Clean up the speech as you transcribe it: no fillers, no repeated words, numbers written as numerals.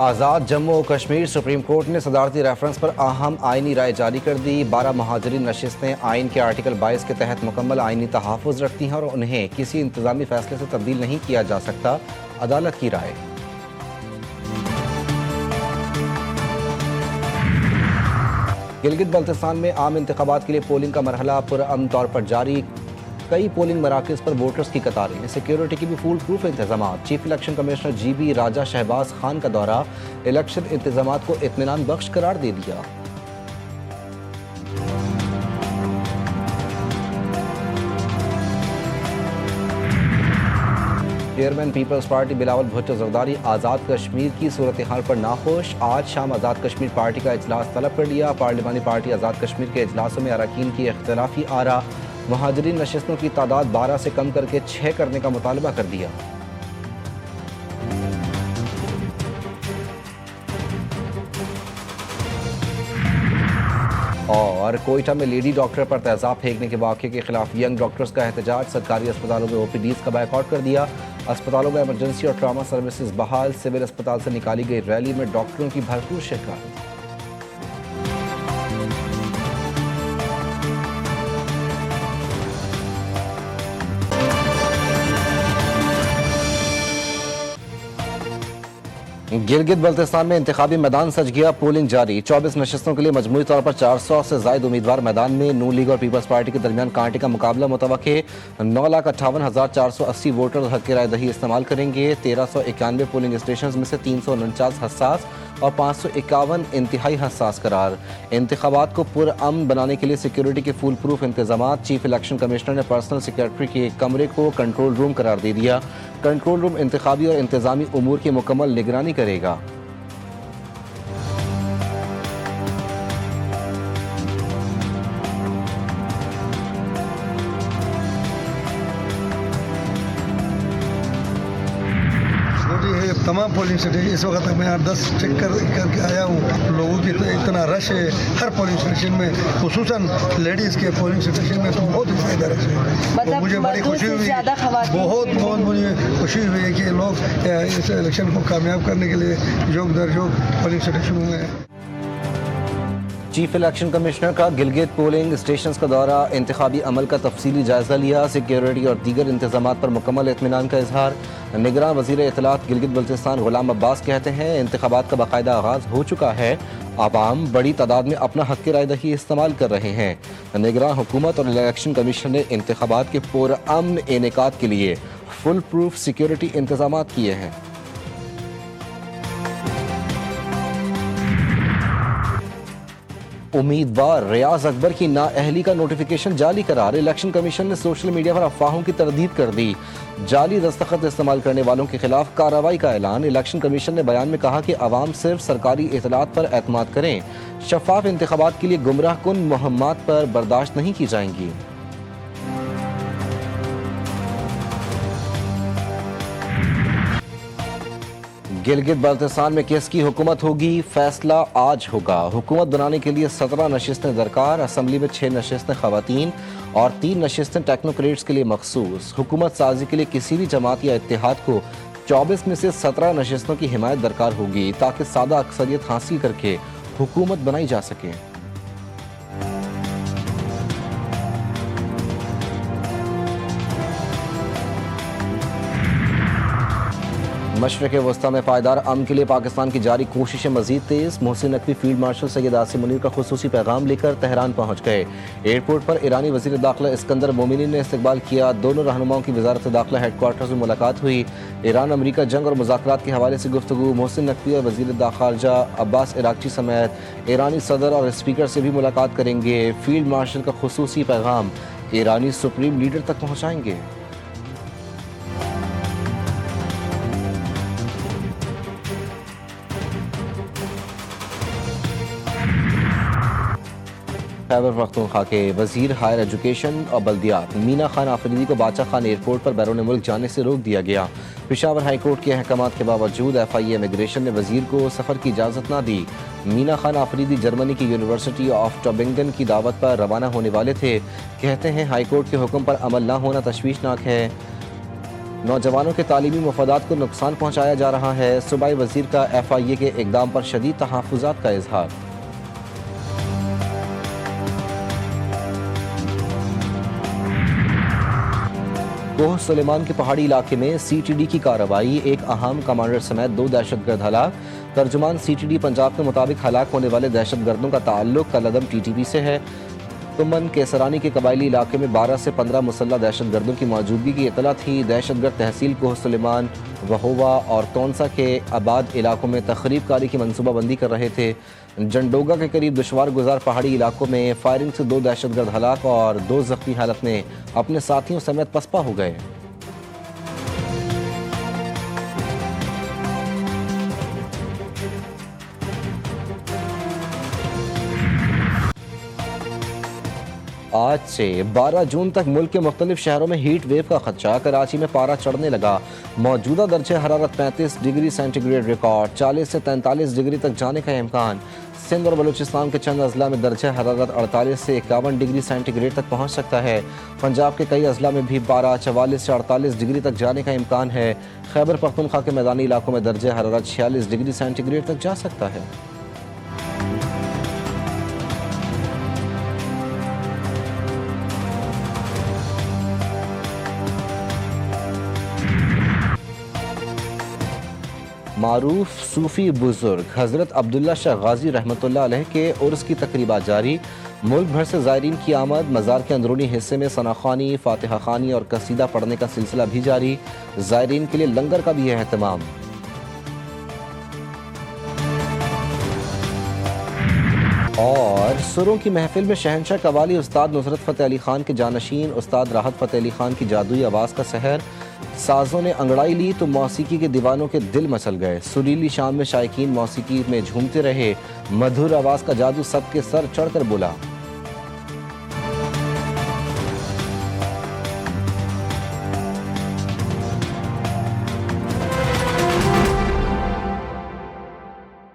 आज़ाद जम्मू और Kashmir supreme court ने सदारती reference पर अहम आइनी राय जारी कर दी। 12 महाजरीन नशिस्तें आइन के आर्टिकल 22 के तहत मुकम्मल आइनी तहफ़्फ़ुज़ रखती हैं और उन्हें किसी इंतज़ामी फैसले से तब्दील नहीं किया जा सकता। अदालत की राय। गिलगित बल्तिस्तान में आम इंतखाबात के लिए पोलिंग का मरहला पुरअमन तौर पर जारी। कई पोलिंग मराकज़ पर वोटर्स की कतारें। सिक्योरिटी की भी फुल प्रूफ इंतजाम। चीफ इलेक्शन कमिश्नर GB राजा शहबाज खान का दौरा इलेक्शन इंतजाम को इत्मीनान बख्श करार दे दिया। चेयरमैन पीपल्स पार्टी बिलावल भुट्टो जरदारी आज़ाद कश्मीर की सूरत हाल पर नाखुश। आज शाम आज़ाद कश्मीर पार्टी का इजलास तलब कर लिया। पार्लिमानी पार्टी आज़ाद कश्मीर के इजलासों में अरकान की इख्तिलाफी आरा। महाजरीन नशिस्तों की तादाद 12 से कम करके 6 करने का मुतालबा कर दिया। और कोयटा में लेडी डॉक्टर पर तेजाब फेंकने के वाक़े के खिलाफ यंग डॉक्टर्स का एहतजाज। सरकारी अस्पतालों में OPDs का बायकॉट कर दिया। अस्पतालों में इमरजेंसी और ट्रामा सर्विसेज बहाल। सिविल अस्पताल से निकाली गई रैली में डॉक्टरों की भरपूर शिरकत। गिलगित बल्तिस्तान में इंतखाबी मैदान सज गया। पोलिंग जारी। 24 नशिस्तों के लिए मजमूई तौर पर 400 से जायद उम्मीदवार मैदान में। नून लीग और पीपल्स पार्टी के दरमियान कांटे का मुकाबला मुतवक्के। 9,58,480 वोटर हक राय दही इस्तेमाल करेंगे। 1391 पोलिंग स्टेशन में से 349 हसास और 551 इंतहाई हसास करार। इंतखाबात को पुरअमन बनाने के लिए सिक्योरिटी के फुल प्रूफ इंतजाम। चीफ इलेक्शन कमिश्नर ने पर्सनल सेक्रेटरी के कमरे को कंट्रोल रूम करार दे दिया। कंट्रोल रूम इंतखाबी और इंतजामी उमूर की मुकम्मल निगरानी करेगा। तमाम पोलिंग स्टेशन इस वक्त तक मैं 8-10 चेक करके आया हूँ। लोगों की इतना रश है हर पोलिंग स्टेशन में, खुसूसन लेडीज़ के पोलिंग स्टेशन में तो बहुत ही ज़्यादा रश है। तो मुझे बड़ी खुशी हुई, बहुत मुझे खुशी हुई है कि लोग इस इलेक्शन को कामयाब करने के लिए जोग दर जोग पोलिंग स्टेशनों में। चीफ इलेक्शन कमिश्नर का गिलगित पोलिंग स्टेशन का दौरा। इंतखाबी अमल का तफसीली जायजा लिया। सिक्योरिटी और दीगर इंतजाम पर मुकम्मल इत्मीनान का इजहार। निगरान वज़ीर इत्तलात गिलगित बल्तिस्तान गुलाम अब्बास कहते हैं इंतखाबात का बाकायदा आगाज हो चुका है। आवाम बड़ी तादाद में अपना हक राय दही इस्तेमाल कर रहे हैं। निगरान हुकूमत और इलेक्शन कमीशन ने इंतखाबात के पुरअमन इनेकाद के लिए फुल प्रूफ सिक्योरिटी इंतजाम किए हैं। उम्मीदवार रियाज अकबर की नाअहली का नोटिफिकेशन जाली करार। इलेक्शन कमीशन ने सोशल मीडिया पर अफवाहों की तरदीद कर दी। जाली दस्तखत इस्तेमाल करने वालों के खिलाफ कार्रवाई का ऐलान। इलेक्शन कमीशन ने बयान में कहा कि अवाम सिर्फ सरकारी इतलात पर एतमाद करें। शफाफ इंतखाबात के लिए गुमराह कुन मुहम्मद पर बर्दाश्त नहीं की जाएंगी। गिलगित बल्तिस्तान में किसकी हुकूमत होगी, फैसला आज होगा। हुकूमत बनाने के लिए 17 नशिस्तें दरकार। असम्बली में 6 नशिस्तें खवातीन और 3 नशिस्तें टेक्नोक्रेट्स के लिए मखसूस। हुकूमत साजी के लिए किसी भी जमात या इत्तेहाद को 24 में से 17 नशिस्तों की हिमायत दरकार होगी ताकि सादा अक्सरियत हासिल करके हुकूमत बनाई जा सके। मशरक़ वस्ता में पायदार अमन के लिए पाकिस्तान की जारी कोशिशें मजीद तेज़। मोहसिन नकवी फील्ड मार्शल सैयद आसिम मुनीर का खुसूसी पैगाम लेकर तेहरान पहुँच गए। एयरपोर्ट पर ईरानी वज़ीर दाखिला इस्कंदर मोमिनी ने इस्तकबाल किया। दोनों रहनुमाओं की वज़ारत दाखिला हेडक्वार्टर्स में मुलाकात हुई। ईरान अमरीका जंग और मुज़ाकरात के हवाले से गुफ्तगू। मोहसिन नकवी और वज़ीर खारजा अब्बास इराक़ची समेत ईरानी सदर और स्पीकर से भी मुलाकात करेंगे। फील्ड मार्शल का खुसूसी पैगाम ईरानी सुप्रीम लीडर तक पहुँचाएंगे। खैबर पख्तूनख्वा के वजीर हायर एजुकेशन और बल्दियात मीना खान आफरीदी को बादशाह खान एयरपोर्ट पर बैरून मुल्क जाने से रोक दिया गया। पेशावर हाई कोर्ट के अहकाम के बावजूद FIA इमिग्रेशन ने वजीर को सफ़र की इजाज़त ना दी। मीना खान आफरीदी जर्मनी की यूनिवर्सिटी ऑफ टॉबिंगन की दावत पर रवाना होने वाले थे। कहते हैं हाई कोर्ट के हुक्म पर अमल ना होना तशवीशनाक है। नौजवानों के तालीमी मफादात को नुकसान पहुँचाया जा रहा है। सूबाई वजीर का FIA के इक़दाम पर शदीद तहफ़्फ़ुज़ात का इजहार। कोह सुलेमान के पहाड़ी इलाके में CTD की कार्रवाई, एक अहम कमांडर समेत 2 दहशतगर्द हलाक। तर्जुमान CTD पंजाब के मुताबिक हलाक होने वाले दहशतगर्दों का ताल्लुक कलअदम TTP से है। तुमन केसरानी के कबायली इलाके में 12 से 15 मुसल्लह दहशतगर्दों की मौजूदगी की इतला थी। दहशतगर्द तहसील कोह सुलेमान, वहोवा और तौनसा के आबाद इलाकों में तखरीब कारी की मनसूबाबंदी कर रहे थे। जंडोगा के करीब दुश्वार गुजार पहाड़ी इलाकों में फायरिंग से 2 दहशतगर्द हलाक और 2 जख्मी हालत में अपने साथियों समेत पसपा हो गए। आज से 12 जून तक मुल्क के मुख्तलिफ शहरों में हीट वेव का खदशा। कराची में पारा चढ़ने लगा। मौजूदा दर्जे हरारत 35 डिग्री सेंटीग्रेड रिकॉर्ड, 40 से 43 डिग्री तक जाने का इम्कान। सिंध और बलूचिस्तान के चंद अजला में दर्जे हरारत 48 से 51 डिग्री सेंटीग्रेड तक पहुँच सकता है। पंजाब के कई अजला में भी पारा 44 से 48 डिग्री तक जाने का इम्कान है। खैबर पख्तूनख्वा के मैदानी इलाकों में दर्जे हरारत 46 डिग्री सेंटीग्रेड तक जा सकता है। मारूफ सूफ़ी बुजुर्ग हज़रत अब्दुल्ला शाह गाजी रहमतुल्लाह अलैह के उर्स की तकरीबात जारी। मुल्क भर से ज़ायरीन की आमद। मज़ार के अंदरूनी हिस्से में सनाखानी, फातिहा खानी और कसीदा पढ़ने का सिलसिला भी जारी। ज़ायरीन के लिए लंगर का भी है एहतमाम। और सुरों की महफिल में शहंशाह कवाली उस्ताद नुसरत फ़तेह अली खान के जानशीन उस्ताद राहत फ़तेह अली खान की जादुई आवाज़ का सहर। साजों ने अंगड़ाई ली तो मौसीकी के दीवानों के दिल मचल गए। सुरीली शाम में शायकीन मौसीकी में झूमते रहे। मधुर आवाज़ का जादू सबके सर चढ़कर बोला।